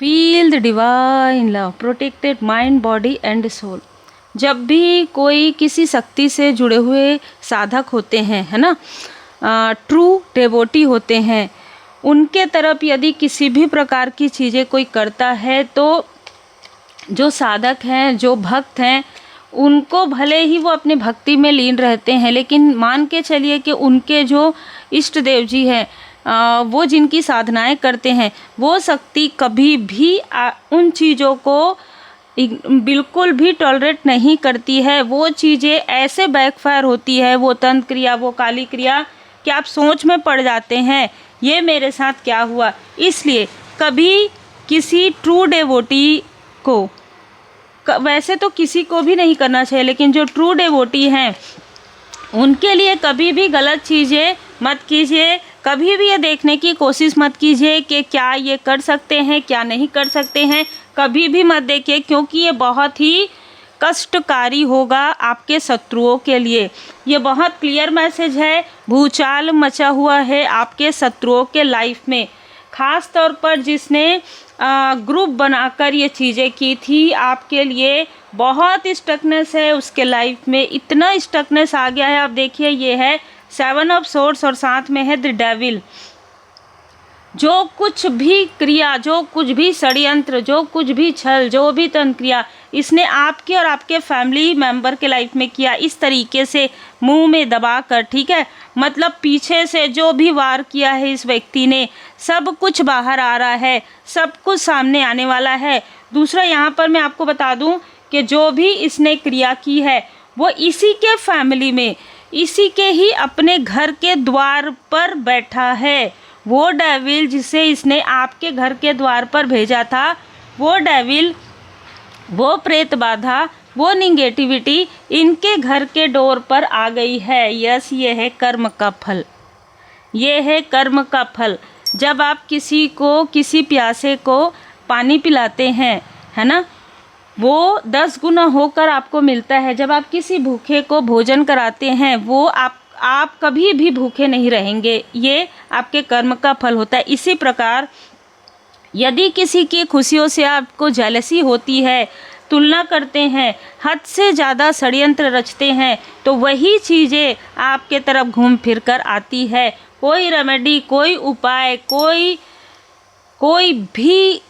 Feel the divine love protected mind body and soul. जब भी कोई किसी शक्ति से जुड़े हुए साधक होते हैं, है ना, ट्रू डेवोटी होते हैं, उनके तरफ यदि किसी भी प्रकार की चीज़ें कोई करता है तो जो साधक हैं, जो भक्त हैं, उनको भले ही वो अपने भक्ति में लीन रहते हैं, लेकिन मान के चलिए कि उनके जो इष्ट देव जी हैं, वो जिनकी साधनाएं करते हैं, वो शक्ति कभी भी उन चीज़ों को बिल्कुल भी टॉलरेट नहीं करती है। वो चीज़ें ऐसे बैकफायर होती है, वो तंत्र क्रिया, वो काली क्रिया, कि आप सोच में पड़ जाते हैं ये मेरे साथ क्या हुआ। इसलिए कभी किसी ट्रू डेवोटी को, वैसे तो किसी को भी नहीं करना चाहिए, लेकिन जो ट्रू डेवोटी हैं उनके लिए कभी भी गलत चीज़ें मत कीजिए। कभी भी ये देखने की कोशिश मत कीजिए कि क्या ये कर सकते हैं, क्या नहीं कर सकते हैं, कभी भी मत देखिए, क्योंकि ये बहुत ही कष्टकारी होगा आपके शत्रुओं के लिए। ये बहुत क्लियर मैसेज है, भूचाल मचा हुआ है आपके शत्रुओं के लाइफ में। ख़ास तौर पर जिसने ग्रुप बनाकर ये चीज़ें की थी, आपके लिए बहुत स्टकनेस है उसके लाइफ में, इतना स्टकनेस आ गया है। आप देखिए, ये है 7 ऑफ सोर्ड्स और साथ में है द डेविल। जो कुछ भी क्रिया, जो कुछ भी षड्यंत्र, जो कुछ भी छल, जो भी तंत्र क्रिया इसने आपके और आपके फैमिली मेंबर के लाइफ में किया, इस तरीके से मुंह में दबा कर, ठीक है, मतलब पीछे से जो भी वार किया है इस व्यक्ति ने, सब कुछ बाहर आ रहा है, सब कुछ सामने आने वाला है। दूसरा, यहाँ पर मैं आपको बता दूं कि जो भी इसने क्रिया की है वो इसी के फैमिली में, इसी के ही अपने घर के द्वार पर बैठा है। वो डेविल जिसे इसने आपके घर के द्वार पर भेजा था, वो डेविल, वो प्रेत बाधा, वो निगेटिविटी इनके घर के डोर पर आ गई है। यस, ये है कर्म का फल, ये है कर्म का फल। जब आप किसी को, किसी प्यासे को पानी पिलाते हैं, है ना, वो 10 गुना होकर आपको मिलता है। जब आप किसी भूखे को भोजन कराते हैं, वो आप कभी भी भूखे नहीं रहेंगे। ये आपके कर्म का फल होता है। इसी प्रकार यदि किसी की खुशियों से आपको जेलसी होती है, तुलना करते हैं, हद से ज़्यादा षड्यंत्र रचते हैं, तो वही चीज़ें आपके तरफ घूम फिर कर आती है। कोई रेमेडी, कोई उपाय, कोई भी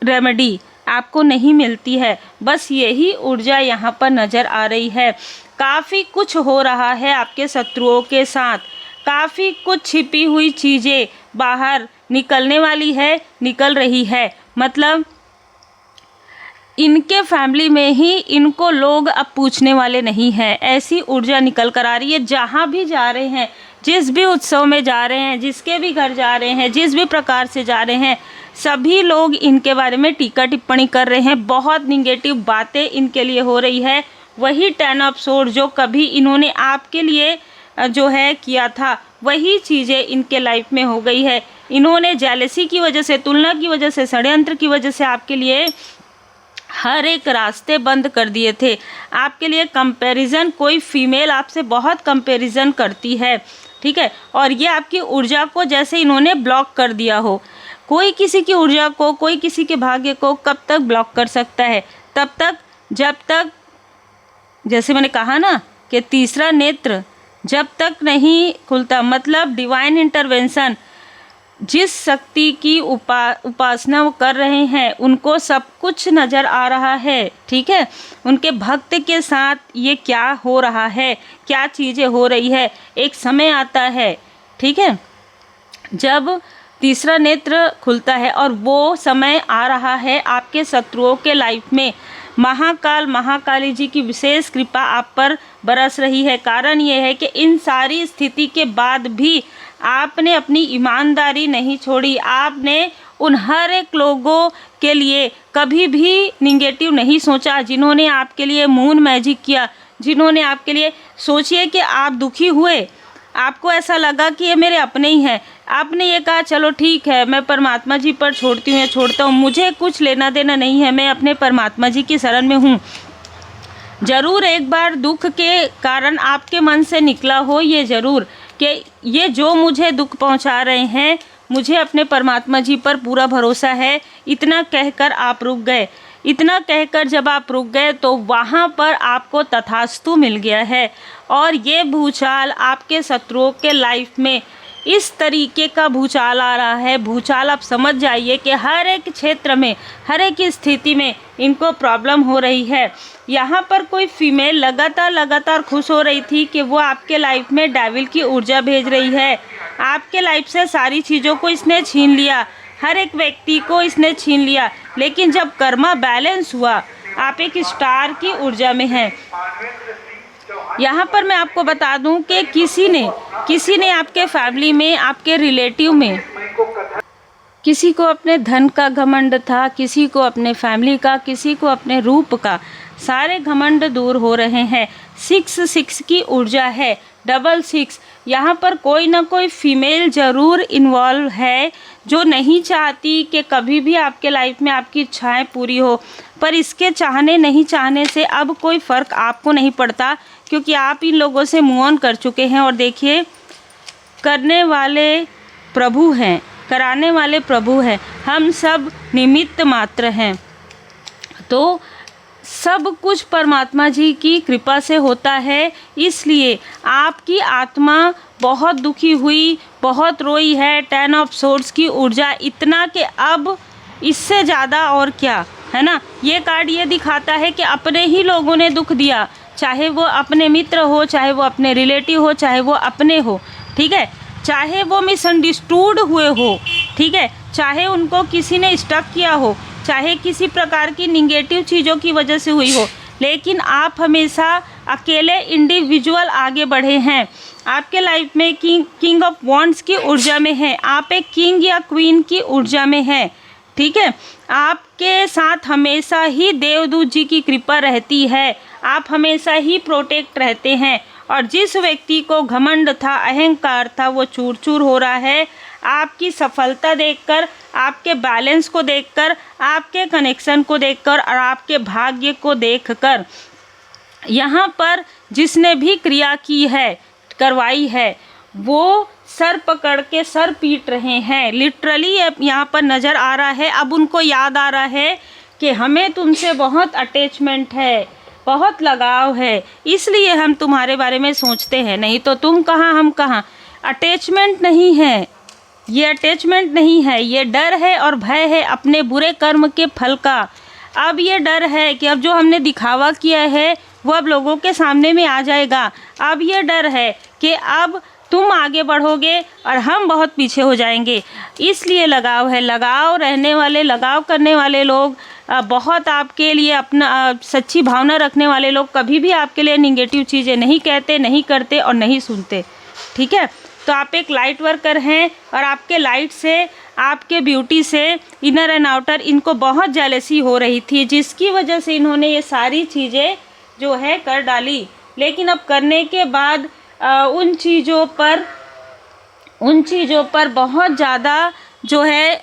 रेमेडी आपको नहीं मिलती है। बस यही ऊर्जा यहाँ पर नज़र आ रही है। काफ़ी कुछ हो रहा है आपके शत्रुओं के साथ, काफ़ी कुछ छिपी हुई चीज़ें बाहर निकलने वाली है, निकल रही है। मतलब इनके फैमिली में ही इनको लोग अब पूछने वाले नहीं हैं, ऐसी ऊर्जा निकल कर आ रही है। जहाँ भी जा रहे हैं, जिस भी उत्सव में जा रहे हैं, जिसके भी घर जा रहे हैं, जिस भी प्रकार से जा रहे हैं, सभी लोग इनके बारे में टीका टिप्पणी कर रहे हैं। बहुत निगेटिव बातें इनके लिए हो रही है। वही 10 ऑफ सोर्ड जो कभी इन्होंने आपके लिए जो है किया था, वही चीज़ें इनके लाइफ में हो गई है। इन्होंने जेलसी की वजह से, तुलना की वजह से, षड्यंत्र की वजह से आपके लिए हर एक रास्ते बंद कर दिए थे। आपके लिए कंपैरिजन, कोई फीमेल आपसे बहुत कंपैरिजन करती है, ठीक है, और ये आपकी ऊर्जा को जैसे इन्होंने ब्लॉक कर दिया हो। कोई किसी की ऊर्जा को, कोई किसी के भाग्य को कब तक ब्लॉक कर सकता है? तब तक जब तक, जैसे मैंने कहा ना कि तीसरा नेत्र जब तक नहीं खुलता, मतलब डिवाइन इंटरवेंशन, जिस शक्ति की उपासना वो कर रहे हैं उनको सब कुछ नज़र आ रहा है, ठीक है। उनके भक्त के साथ ये क्या हो रहा है, क्या चीज़ें हो रही है। एक समय आता है, ठीक है, जब तीसरा नेत्र खुलता है, और वो समय आ रहा है आपके शत्रुओं के लाइफ में। महाकाल, महाकाली जी की विशेष कृपा आप पर बरस रही है। कारण ये है कि इन सारी स्थिति के बाद भी आपने अपनी ईमानदारी नहीं छोड़ी। आपने उन हर एक लोगों के लिए कभी भी निगेटिव नहीं सोचा, जिन्होंने आपके लिए मून मैजिक किया, जिन्होंने आपके लिए, सोचिए कि आप दुखी हुए, आपको ऐसा लगा कि ये मेरे अपने ही हैं, आपने ये कहा चलो ठीक है, मैं परमात्मा जी पर छोड़ती हूँ या छोड़ता हूँ, मुझे कुछ लेना देना नहीं है, मैं अपने परमात्मा जी की शरण में हूँ। ज़रूर एक बार दुख के कारण आपके मन से निकला हो ये ज़रूर कि ये जो मुझे दुख पहुंचा रहे हैं मुझे अपने परमात्मा जी पर पूरा भरोसा है। इतना कहकर आप रुक गए। इतना कहकर जब आप रुक गए तो वहाँ पर आपको तथास्तु मिल गया है। और ये भूचाल आपके शत्रुओं के लाइफ में इस तरीके का भूचाल आ रहा है। भूचाल आप समझ जाइए कि हर एक क्षेत्र में, हर एक स्थिति में इनको प्रॉब्लम हो रही है। यहाँ पर कोई फीमेल लगातार खुश हो रही थी कि वो आपके लाइफ में डेविल की ऊर्जा भेज रही है। आपके लाइफ से सारी चीज़ों को इसने छीन लिया, हर एक व्यक्ति को इसने छीन लिया। लेकिन जब कर्मा बैलेंस हुआ, आप एक स्टार की ऊर्जा में हैं। यहाँ पर मैं आपको बता दूं कि किसी ने आपके फैमिली में, आपके रिलेटिव में, किसी को अपने धन का घमंड था, किसी को अपने फैमिली का, किसी को अपने रूप का। सारे घमंड दूर हो रहे हैं। 6 की ऊर्जा है, 66। यहाँ पर कोई ना कोई फीमेल ज़रूर इन्वॉल्व है जो नहीं चाहती कि कभी भी आपके लाइफ में आपकी इच्छाएं पूरी हो। पर इसके चाहने नहीं चाहने से अब कोई फ़र्क आपको नहीं पड़ता, क्योंकि आप इन लोगों से मूव ऑन कर चुके हैं। और देखिए, करने वाले प्रभु हैं, कराने वाले प्रभु हैं, हम सब निमित्त मात्र हैं। तो सब कुछ परमात्मा जी की कृपा से होता है। इसलिए आपकी आत्मा बहुत दुखी हुई, बहुत रोई है। 10 ऑफ सोर्ड्स की ऊर्जा इतना कि अब इससे ज़्यादा और क्या, है ना। ये कार्ड ये दिखाता है कि अपने ही लोगों ने दुख दिया, चाहे वो अपने मित्र हो, चाहे वो अपने रिलेटिव हो, चाहे वो अपने हो, ठीक है, चाहे वो मिसअंडरस्टूड हुए हो, ठीक है, चाहे उनको किसी ने स्टक किया हो, चाहे किसी प्रकार की निगेटिव चीज़ों की वजह से हुई हो। लेकिन आप हमेशा अकेले इंडिविजुअल आगे बढ़े हैं। आपके लाइफ में किंग ऑफ वॉन्ड्स की ऊर्जा में है, आप एक किंग या क्वीन की ऊर्जा में हैं, ठीक है। आपके साथ हमेशा ही देवदूत जी की कृपा रहती है, आप हमेशा ही प्रोटेक्ट रहते हैं। और जिस व्यक्ति को घमंड था, अहंकार था, वो चूर चूर हो रहा है। आपकी सफलता देखकर, आपके बैलेंस को देखकर, आपके कनेक्शन को देखकर और आपके भाग्य को देखकर, यहाँ पर जिसने भी क्रिया की है, करवाई है, वो सर पकड़ के सर पीट रहे हैं। लिटरली यहाँ पर नज़र आ रहा है। अब उनको याद आ रहा है कि हमें तुमसे बहुत अटैचमेंट है, बहुत लगाव है, इसलिए हम तुम्हारे बारे में सोचते हैं। नहीं तो तुम कहाँ, हम कहाँ। अटैचमेंट नहीं है ये, अटैचमेंट नहीं है, ये डर है और भय है अपने बुरे कर्म के फल का। अब ये डर है कि अब जो हमने दिखावा किया है वो अब लोगों के सामने में आ जाएगा। अब ये डर है कि अब तुम आगे बढ़ोगे और हम बहुत पीछे हो जाएंगे। इसलिए लगाव है। लगाव रहने वाले, लगाव करने वाले लोग, बहुत आपके लिए अपना सच्ची भावना रखने वाले लोग कभी भी आपके लिए निगेटिव चीज़ें नहीं कहते, नहीं करते और नहीं सुनते, ठीक है। तो आप एक लाइट वर्कर हैं और आपके लाइट से, आपके ब्यूटी से, इनर एंड आउटर, इनको बहुत जेलसी हो रही थी, जिसकी वजह से इन्होंने ये सारी चीज़ें जो है कर डाली। लेकिन अब करने के बाद उन चीज़ों पर बहुत ज़्यादा जो है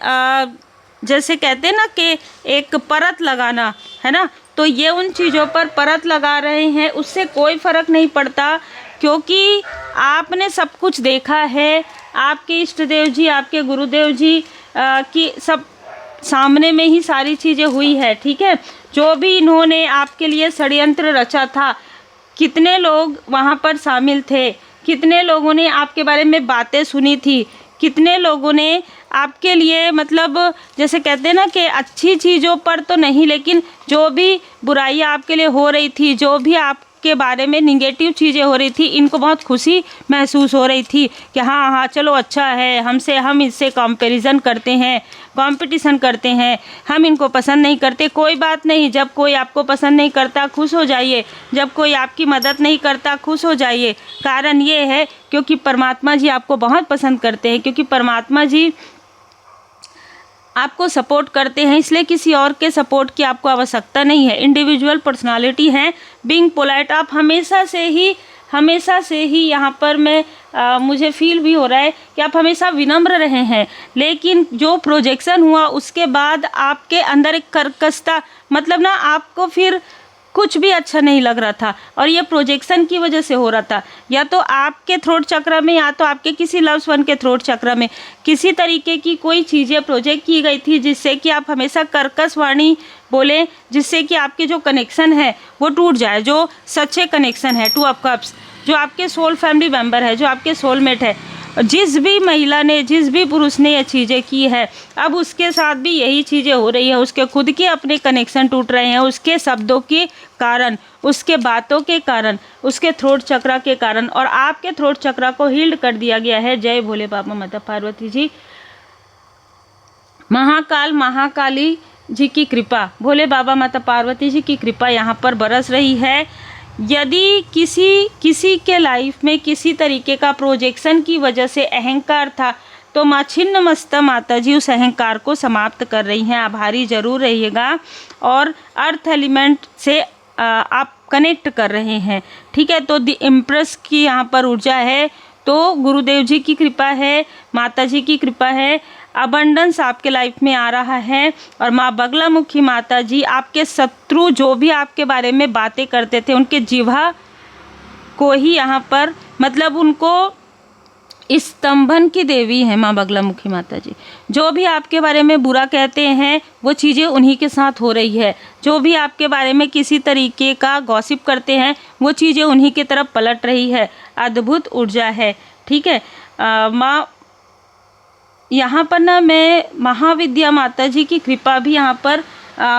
जैसे कहते हैं ना कि एक परत लगाना, है ना, तो ये उन चीज़ों पर परत लगा रहे हैं। उससे कोई फ़र्क नहीं पड़ता, क्योंकि आपने सब कुछ देखा है। आपके इष्ट देव जी, आपके गुरुदेव जी की सब सामने में ही सारी चीज़ें हुई है, ठीक है। जो भी इन्होंने आपके लिए षड्यंत्र रचा था, कितने लोग वहाँ पर शामिल थे, कितने लोगों ने आपके बारे में बातें सुनी थी, कितने लोगों ने आपके लिए, मतलब जैसे कहते हैं ना कि अच्छी चीज़ों पर तो नहीं, लेकिन जो भी बुराइयाँ आपके लिए हो रही थी, जो भी आपके बारे में निगेटिव चीज़ें हो रही थी, इनको बहुत खुशी महसूस हो रही थी कि हाँ हाँ चलो अच्छा है, हम इससे कंपैरिजन करते हैं, कंपटीशन करते हैं, हम इनको पसंद नहीं करते। कोई बात नहीं, जब कोई आपको पसंद नहीं करता खुश हो जाइए, जब कोई आपकी मदद नहीं करता खुश हो जाइए। कारण ये है क्योंकि परमात्मा जी आपको बहुत पसंद करते हैं, क्योंकि परमात्मा जी आपको सपोर्ट करते हैं, इसलिए किसी और के सपोर्ट की आपको आवश्यकता नहीं है। इंडिविजुअल पर्सनालिटी हैं, बीइंग पोलाइट। आप हमेशा से ही यहाँ पर मुझे फील भी हो रहा है कि आप हमेशा विनम्र रहे हैं। लेकिन जो प्रोजेक्शन हुआ उसके बाद आपके अंदर एक कर्कशता, मतलब ना आपको फिर कुछ भी अच्छा नहीं लग रहा था और ये प्रोजेक्शन की वजह से हो रहा था। या तो आपके थ्रोट चक्र में या तो आपके किसी लव्स वन के थ्रोट चक्र में किसी तरीके की कोई चीज़ें प्रोजेक्ट की गई थी जिससे कि आप हमेशा कर्कश वाणी बोलें, जिससे कि आपके जो कनेक्शन है वो टूट जाए, जो सच्चे कनेक्शन है, 2 ऑफ कप्स, जो आपके सोल फैमिली मेम्बर है, जो आपके सोलमेट है। जिस भी महिला ने, जिस भी पुरुष ने ये चीज़ें की है, अब उसके साथ भी यही चीज़ें हो रही है। उसके खुद के अपने कनेक्शन टूट रहे हैं, उसके शब्दों के कारण, उसके बातों के कारण, उसके थ्रोट चक्रा के कारण, और आपके थ्रोट चक्रा को हील्ड कर दिया गया है। जय भोले बाबा माता पार्वती जी, महाकाल महाकाली जी की कृपा, भोले बाबा माता पार्वती जी की कृपा यहाँ पर बरस रही है। यदि किसी के लाइफ में किसी तरीके का प्रोजेक्शन की वजह से अहंकार था, तो माँ छिन्नमस्ता माता जी उस अहंकार को समाप्त कर रही हैं। आभारी जरूर रहिएगा। और अर्थ एलिमेंट से आप कनेक्ट कर रहे हैं, ठीक है। तो द इम्प्रेस की यहाँ पर ऊर्जा है, तो गुरुदेव जी की कृपा है, माता जी की कृपा है, अबंडेंस आपके लाइफ में आ रहा है। और माँ बगलामुखी माता जी आपके शत्रु जो भी आपके बारे में बातें करते थे, उनके जिह्वा को ही यहाँ पर, मतलब उनको स्तंभन की देवी है माँ बगलामुखी माता जी। जो भी आपके बारे में बुरा कहते हैं वो चीज़ें उन्हीं के साथ हो रही है। जो भी आपके बारे में किसी तरीके का गॉसिप करते हैं वो चीज़ें उन्हीं की तरफ पलट रही है। अद्भुत ऊर्जा है, ठीक है। माँ यहाँ पर ना मैं महाविद्या माता जी की कृपा भी यहाँ पर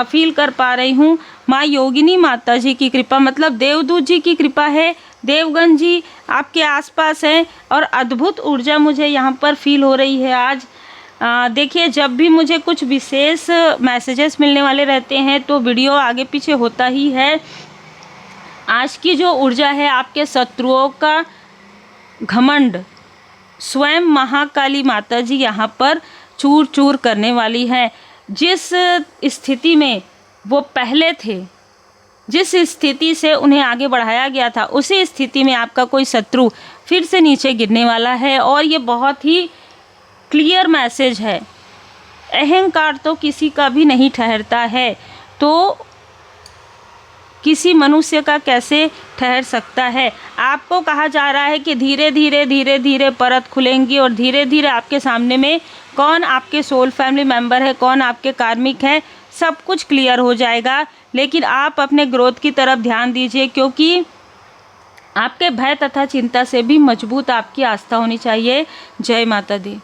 फील कर पा रही हूँ। माँ योगिनी माता जी की कृपा, मतलब देवदूत जी की कृपा है, देवगण जी आपके आसपास हैं, और अद्भुत ऊर्जा मुझे यहाँ पर फील हो रही है आज। देखिए, जब भी मुझे कुछ विशेष मैसेजेस मिलने वाले रहते हैं तो वीडियो आगे पीछे होता ही है। आज की जो ऊर्जा है, आपके शत्रुओं का घमंड स्वयं महाकाली माता जी यहाँ पर चूर चूर करने वाली है। जिस स्थिति में वो पहले थे, जिस स्थिति से उन्हें आगे बढ़ाया गया था, उसी स्थिति में आपका कोई शत्रु फिर से नीचे गिरने वाला है। और ये बहुत ही क्लियर मैसेज है। अहंकार तो किसी का भी नहीं ठहरता है, तो किसी मनुष्य का कैसे ठहर सकता है। आपको कहा जा रहा है कि धीरे धीरे परत खुलेंगी और धीरे धीरे आपके सामने में कौन आपके सोल फैमिली मेंबर है, कौन आपके कार्मिक है, सब कुछ क्लियर हो जाएगा। लेकिन आप अपने ग्रोथ की तरफ ध्यान दीजिए, क्योंकि आपके भय तथा चिंता से भी मजबूत आपकी आस्था होनी चाहिए। जय माता दी।